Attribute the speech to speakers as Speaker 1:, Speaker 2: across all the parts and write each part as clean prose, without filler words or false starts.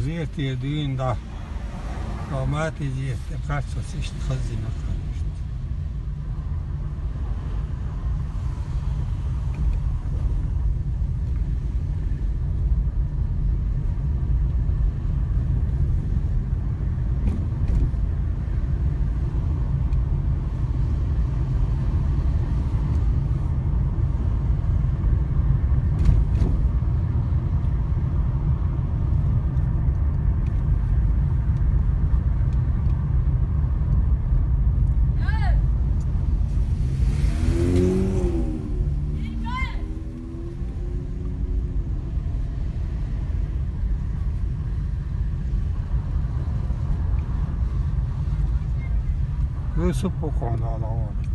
Speaker 1: Zeti düğünde romati zeti kaçsos işte hazine kalmıştı. Questo poco andava la volta.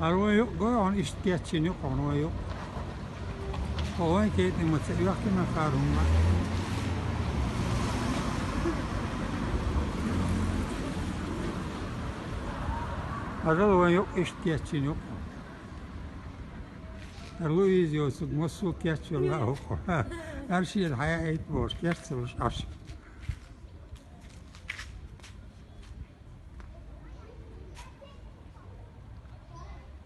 Speaker 1: Araba yok, on ihtiyaçın yok, araba yok. Ovan keyifli mesela yok ki makarunlar. Araba yok, ihtiyaçın yok. Araba izliyorsun, nasıl geçiyorlar o. Her şeyin hayat boş, geçiyoruz aşk.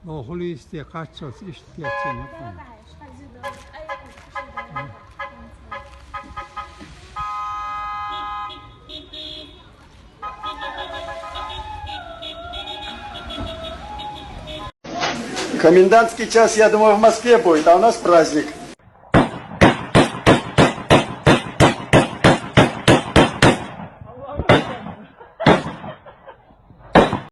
Speaker 1: Oğlu isteye kaçacağız, ihtiyaçın yok.
Speaker 2: Комендантский час, я думаю, в Москве будет, а у нас праздник.